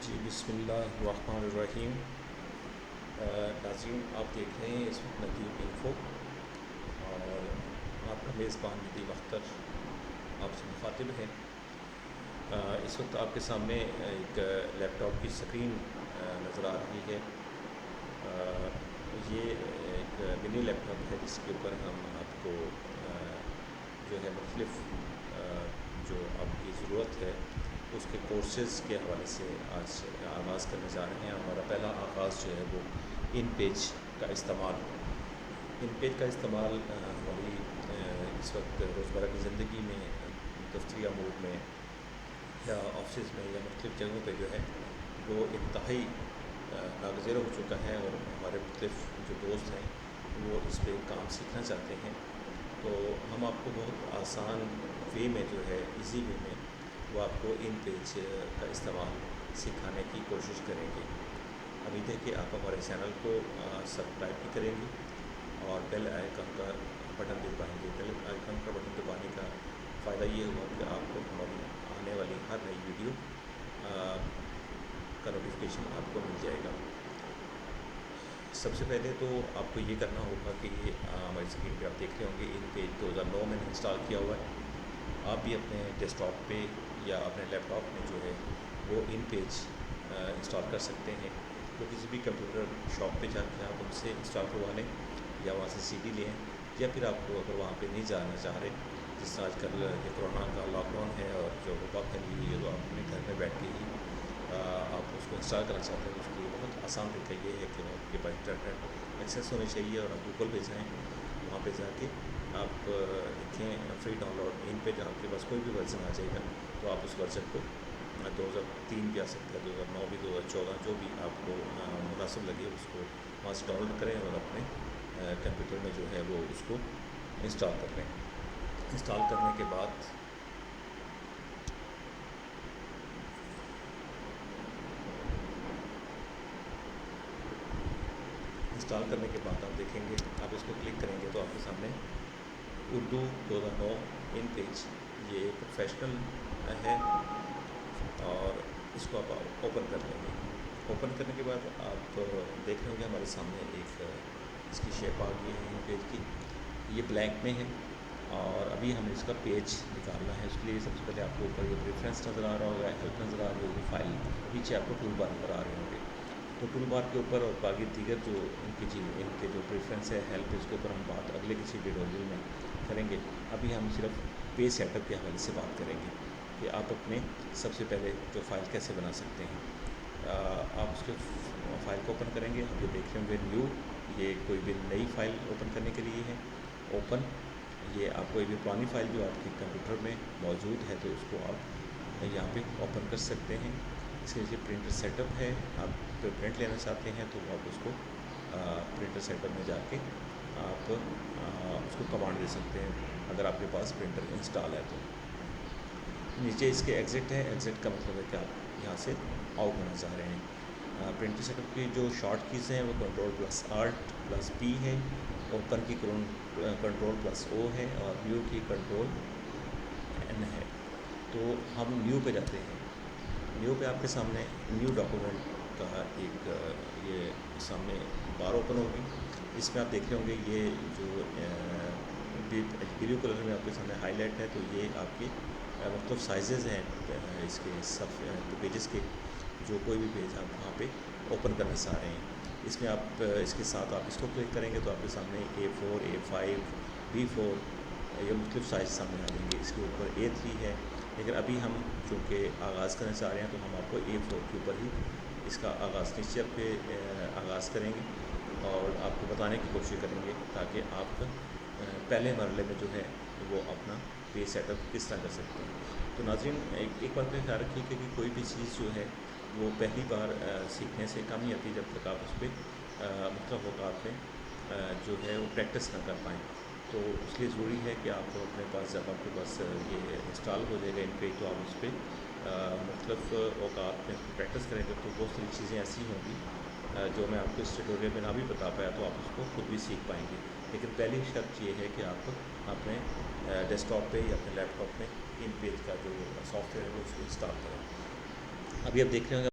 جی بسم اللہ الرحمن الرحیم۔ ناظرین، آپ دیکھ رہے ہیں اس وقت ندیم انفو، اور آپ کا میزبان ندیم اختر آپ سے مخاطب ہیں۔ اس وقت آپ کے سامنے ایک لیپ ٹاپ کی اسکرین نظر آ رہی ہے۔ یہ ایک منی لیپ ٹاپ ہے جس کے اوپر ہم آپ کو جو ہے مختلف جو آپ کی ضرورت ہے اس کے کورسز کے حوالے سے آج آغاز کرنے جا رہے ہیں۔ ہمارا پہلا آغاز جو ہے وہ ان پیج کا استعمال ہماری اس وقت روزمرہ کی زندگی میں دفتری امور میں یا آفسز میں یا مختلف جگہوں پہ جو ہے وہ انتہائی ناگزیر ہو چکا ہے، اور ہمارے مختلف جو دوست ہیں وہ اس پہ کام سیکھنا چاہتے ہیں۔ تو ہم آپ کو بہت آسان وے میں جو ہے ایزی وے میں وہ آپ کو ان پیج کا استعمال سکھانے کی کوشش کریں گے۔ امید ہے کہ آپ ہمارے چینل کو سبسکرائب بھی کریں گے اور بیل آئیکن کا بٹن بھی دبائیں گے۔ بیل آئیکن کا بٹن دبانے کا فائدہ یہ ہوگا کہ آپ کو ہماری آنے والی ہر نئی ویڈیو کا نوٹیفیکیشن آپ کو مل جائے گا۔ سب سے پہلے تو آپ کو یہ کرنا ہوگا کہ ہماری اسکرین پہ آپ دیکھ رہے ہوں گے ان پیج 2009 میں نے انسٹال کیا ہوا ہے۔ آپ بھی اپنے ڈیسک ٹاپ پہ یا اپنے لیپ ٹاپ میں جو ہے وہ ان پیج انسٹال کر سکتے ہیں۔ تو کسی بھی کمپیوٹر شاپ پہ جا کے آپ ان سے انسٹال کروا لیں، یا وہاں سے سی ڈی لیں، یا پھر آپ کو اگر وہاں پہ نہیں جانا چاہ رہے، جس طرح آج کل یہ کرونا کا لاک ڈاؤن ہے اور جو وبا پھیلی ہوئی ہے، تو آپ اپنے گھر میں بیٹھ کے ہی آپ اس کو انسٹال کرنا چاہتے ہیں، تو اس کے لیے بہت آسان طریقہ یہ ہے کہ آپ کے پاس انٹرنیٹ ایکسیس ہونے چاہیے، اور آپ گوگل پہ جائیں، وہاں پہ جا کے آپ لکھیں فری ڈاؤن لوڈ ان پہ، جہاں آپ کے پاس کوئی بھی ورژن آ جائے گا تو آپ اس ورژن کو 2003 بھی آ سکتا ہے، 2009 بھی، 2014 جو بھی آپ کو مناسب لگے اس کو وہاں سے ڈاؤن لوڈ کریں اور اپنے کمپیوٹر میں جو ہے وہ اس کو انسٹال کر لیں۔ انسٹال کرنے کے بعد آپ دیکھیں گے، آپ اس کو کلک کریں گے تو آپ کے سامنے اردو 2009 ان پیج یہ پروفیشنل ہے، اور اس کو آپ اوپن کر لیں گے۔ اوپن کرنے کے بعد آپ دیکھ رہے ہوں گے ہمارے سامنے ایک اس کی شیپ آ گئی ہے ان پیج کی، یہ بلینک میں ہے، اور ابھی ہمیں اس کا پیج نکالنا ہے۔ اس کے لیے سب سے پہلے آپ کو اوپر یہ پریفرنس نظر آ رہا ہوگا، ہیلپ نظر آ رہی ہوگی، فائل، نیچے آپ کو ٹول بار نظر آ رہے ہوں گے۔ تو ٹول بار کے اوپر اور باقی دیگر جو ان کے جو پریفرنس ہے، ہیلپ، اس کے اوپر ہم بات اگلے کسی ٹیوٹوریل میں کریں گے۔ ابھی ہم صرف پیج سیٹ اپ کے حوالے سے بات کریں گے کہ آپ اپنے سب سے پہلے جو فائل کیسے بنا سکتے ہیں۔ آپ اس کے فائل کو اوپن کریں گے، آپ یہ دیکھ رہے ہوں گے نیو، یہ کوئی بھی نئی فائل اوپن کرنے کے لیے ہے۔ اوپن، یہ آپ کوئی بھی پرانی فائل جو آپ کے کمپیوٹر میں موجود ہے تو اس کو آپ یہاں پہ اوپن کر سکتے ہیں۔ اس کے نیچے پرنٹر سیٹ اپ ہے، آپ پرنٹ لینا چاہتے ہیں تو آپ اس کو پرنٹر سیٹ اپ میں جا کے آپ اس کو کمانڈ دے سکتے ہیں اگر آپ کے پاس پرنٹر انسٹال ہے تو۔ نیچے اس کے ایگزٹ ہے، ایگزٹ کا مطلب ہے کہ آپ یہاں سے آؤٹ ہونا چاہ رہے ہیں۔ پرنٹر سیٹ اپ کی جو شارٹ کیز ہیں وہ کنٹرول+Alt+P ہے، اوپن کی کنٹرول+O ہے، اور نیو کی کنٹرول+N ہے۔ تو ہم نیو پہ جاتے ہیں۔ نیو پہ آپ کے سامنے نیو ڈاکومنٹ کا ایک یہ سامنے بار اوپن ہوگی۔ اس میں آپ دیکھ رہے ہوں گے یہ جو بلیو کلر میں آپ کے سامنے ہائی لائٹ ہے، تو یہ آپ کے مختلف سائزز ہیں اس کے پیجز کے، جو کوئی بھی پیج آپ وہاں پہ اوپن کرنا چاہ رہے ہیں۔ اس میں آپ اس کے ساتھ آپ اس کو کلک کریں گے تو آپ کے سامنے A4، A5، B4 یہ مختلف سائز سامنے آ جائیں گے۔ اس کے اوپر A3 ہے، لیکن ابھی ہم چونکہ آغاز کرنا چاہ رہے ہیں تو ہم آپ کو A4 کے اوپر ہی اس کا آغاز نیچر پہ آغاز کریں گے، اور آپ کو بتانے کی کوشش کریں گے تاکہ آپ پہلے مرحلے میں جو ہے وہ اپنا پیج سیٹ اپ کس طرح کر سکتے ہیں۔ تو ناظرین، ایک بات کا خیال رکھیے کہ کوئی بھی چیز جو ہے وہ پہلی بار سیکھنے سے کم ہی آتی جب تک آپ اس پہ مختلف اوقات میں جو ہے وہ پریکٹس نہ کر پائیں۔ تو اس لیے ضروری ہے کہ آپ اپنے پاس جب آپ کے پاس یہ انسٹال ہو جائے گا ان پیج، تو آپ اس پہ مختلف اوقات میں پریکٹس کریں گے، تو بہت ساری چیزیں ایسی ہوں گی جو میں آپ کو اس ٹیوٹوریل میں نہ بھی بتا پایا تو آپ اس کو خود بھی سیکھ پائیں گے۔ لیکن پہلی شرط یہ ہے کہ آپ اپنے ڈیسک ٹاپ پہ یا اپنے لیپ ٹاپ میں ان پیج کا جو سافٹ ویئر ہے وہ اس کو انسٹال کریں۔ ابھی آپ دیکھ رہے ہوں گے